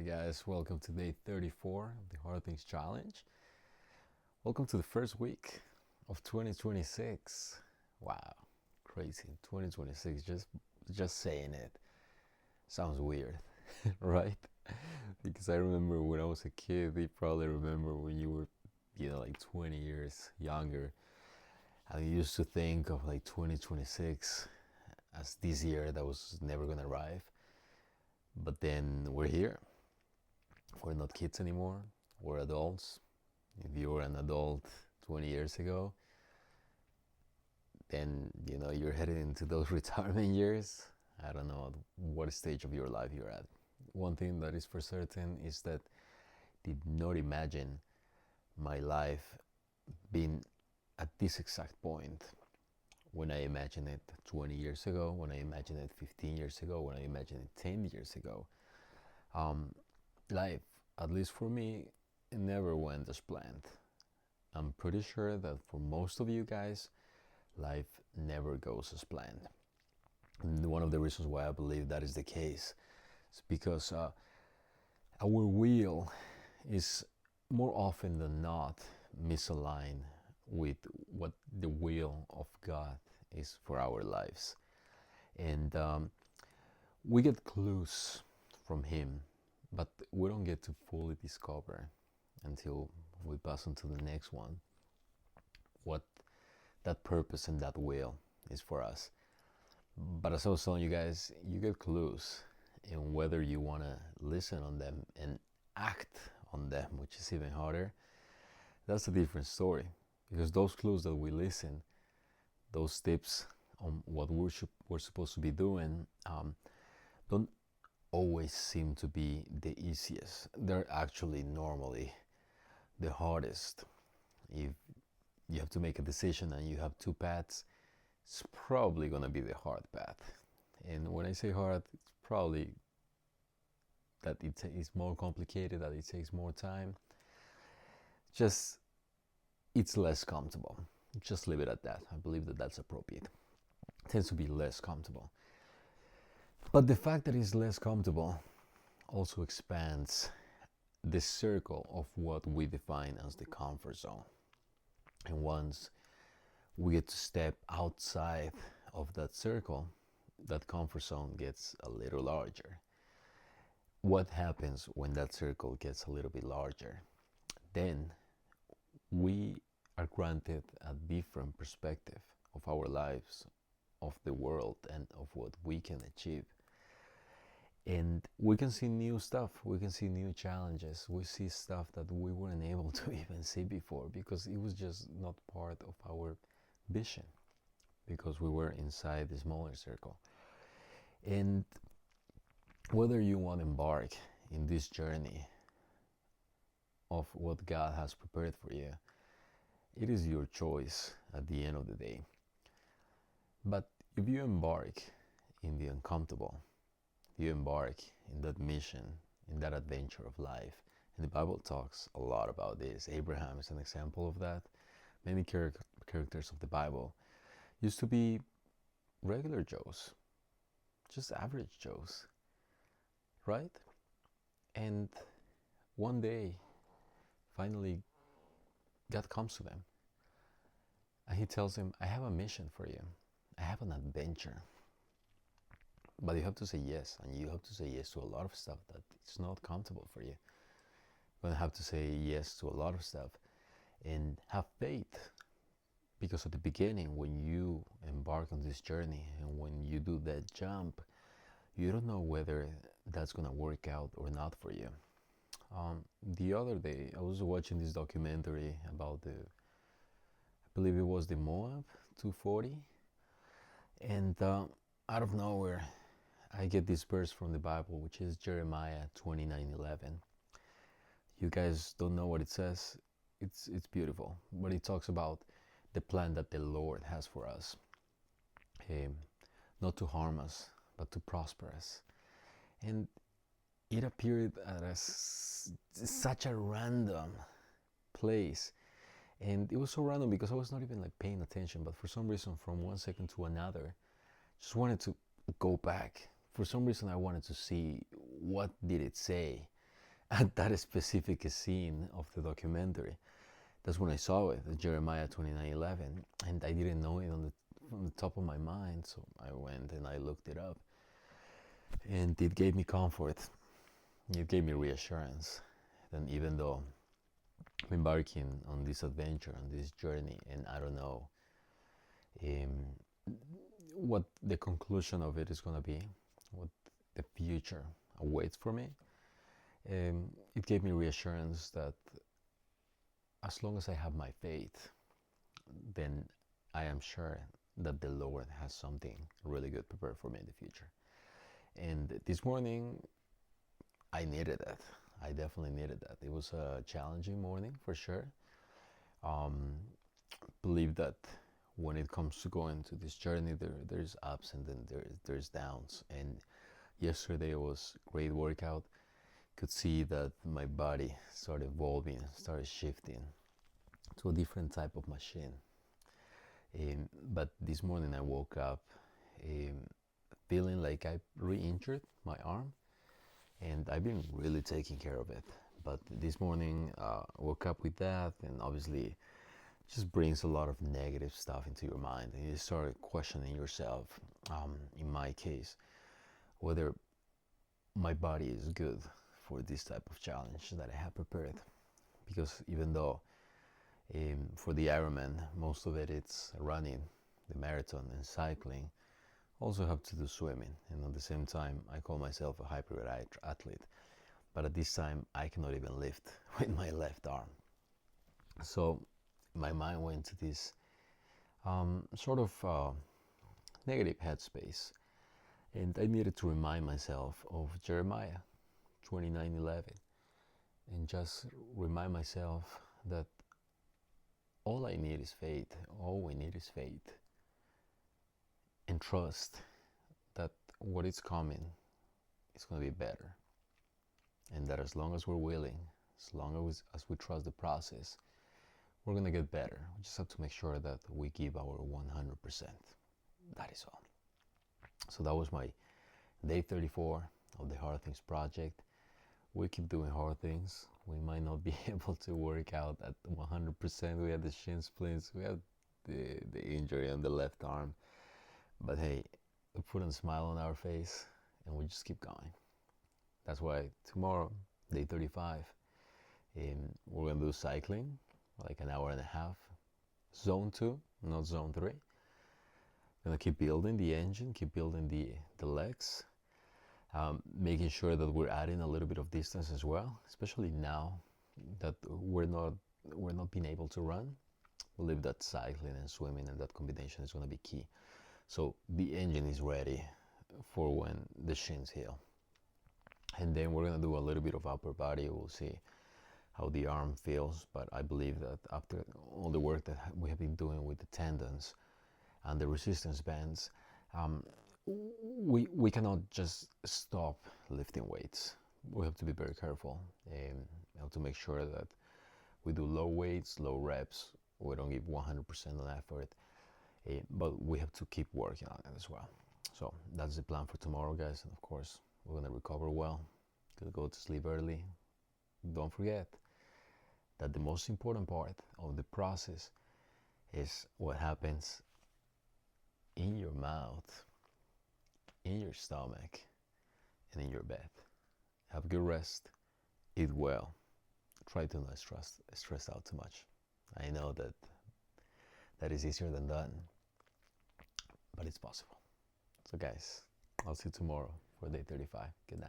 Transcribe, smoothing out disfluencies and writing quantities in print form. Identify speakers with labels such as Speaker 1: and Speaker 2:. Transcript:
Speaker 1: Hi guys, welcome to day 34 of the HardThings Challenge. Welcome to the first week of 2026. Wow, crazy. 2026, just saying it sounds weird, right? Because I remember when I was a kid, you probably remember when you were, like 20 years younger. I used to think of like 2026 as this year that was never gonna arrive. But then we're here. We're not kids anymore. We're adults. If you were an adult 20 years ago, then you're headed into those retirement years. I don't know what stage of your life you're at. One thing that is for certain is that I did not imagine my life being at this exact point when I imagined it 20 years ago, when I imagined it 15 years ago, when I imagined it 10 years ago. Life, at least for me, it never went as planned. I'm pretty sure that for most of you guys, life never goes as planned. And one of the reasons why I believe that is the case is because our will is more often than not misaligned with what the will of God is for our lives. And we get clues from Him, but we don't get to fully discover until we pass on to the next one what that purpose and that will is for us. But as I was telling you guys, you get clues, and whether you want to listen on them and act on them, which is even harder, that's a different story. Because those clues that we listen, those tips on what we're supposed to be doing, don't always seem to be the easiest. They're actually normally the hardest. If you have to make a decision and you have two paths, it's probably going to be the hard path. And when I say hard, it's probably that it is more complicated, that it takes more time. Just, it's less comfortable. Just leave it at that. I believe that that's appropriate. It tends to be less comfortable. But the fact that it's less comfortable also expands the circle of what we define as the comfort zone. And once we get to step outside of that circle, that comfort zone gets a little larger. What happens when that circle gets a little bit larger? Then we are granted a different perspective of our lives, of the world, and of what we can achieve. And we can see new stuff, we can see new challenges, we see stuff that we weren't able to even see before because it was just not part of our vision, because we were inside the smaller circle. And whether you want to embark in this journey of what God has prepared for you, it is your choice at the end of the day. But if you embark in the uncomfortable, you embark in that mission, in that adventure of life. And the Bible talks a lot about this. Abraham is an example of that. Many characters of the Bible used to be regular Joes, just average Joes, right? And one day, finally, God comes to them and He tells them, I have a mission for you. I have an adventure. But you have to say yes, and you have to say yes to a lot of stuff that it's not comfortable for you. You're going to have to say yes to a lot of stuff and have faith. Because at the beginning, when you embark on this journey and when you do that jump, you don't know whether that's going to work out or not for you. The other day, I was watching this documentary about I believe it was the Moab 240. And out of nowhere, I get this verse from the Bible, which is Jeremiah 29:11. You guys don't know what it says. It's beautiful, but it talks about the plan that the Lord has for us, not to harm us, but to prosper us. And it appeared at such a random place, and it was so random because I was not even like paying attention. But for some reason, from one second to another, just wanted to go back. For some reason, I wanted to see what did it say, at that specific scene of the documentary. That's when I saw it, Jeremiah 29:11, and I didn't know it from the top of my mind, so I went and I looked it up, and it gave me comfort. It gave me reassurance. Then even though I'm embarking on this adventure, on this journey, and I don't know um, what the conclusion of it is going to be, what the future awaits for me, it gave me reassurance that as long as I have my faith, then I am sure that the Lord has something really good prepared for me in the future. And this morning, I needed that. I definitely needed that. It was a challenging morning for sure. Um, believe that when it comes to going to this journey, there's ups and then there's downs. And yesterday was a great workout. Could see that my body started evolving, started shifting to a different type of machine. But this morning I woke up feeling like I re-injured my arm, and I've been really taking care of it. But this morning I woke up with that, and obviously it just brings a lot of negative stuff into your mind, and you start questioning yourself, in my case, whether my body is good for this type of challenge that I have prepared. Because even though for the Ironman, most of it's running, the marathon, and cycling, also have to do swimming. And at the same time, I call myself a hybrid athlete. But at this time, I cannot even lift with my left arm. So my mind went to this sort of negative headspace. And I needed to remind myself of Jeremiah 29:11, and just remind myself that all I need is faith. All we need is faith. And trust that what is coming is going to be better. And that as long as we're willing, as long as we trust the process, we're going to get better. We just have to make sure that we give our 100%. That is all. So that was my day 34 of the HardThings Project. We keep doing hard things. We might not be able to work out at 100%. We had the shin splints. We had the injury on the left arm. But hey, we put a smile on our face and we just keep going. That's why tomorrow, day 35, we're going to do cycling, like an hour and a half. Zone 2, not zone 3. Gonna keep building the engine, keep building the legs, making sure that we're adding a little bit of distance as well, especially now that we're not being able to run. I believe that cycling and swimming and that combination is going to be key. So the engine is ready for when the shins heal. And then we're going to do a little bit of upper body. We'll see how the arm feels, but I believe that after all the work that we have been doing with the tendons and the resistance bands, we cannot just stop lifting weights. We have to be very careful. We have to make sure that we do low weights, low reps. We don't give 100% on effort, but we have to keep working on it as well. So that's the plan for tomorrow, guys. And of course, we're gonna recover well, gonna go to sleep early. Don't forget that the most important part of the process is what happens in your mouth, in your stomach, and in your bed. Have good rest, eat well, try to not stress out too much. I know that is easier than done, but it's possible. So guys, I'll see you tomorrow for day 35. Good night.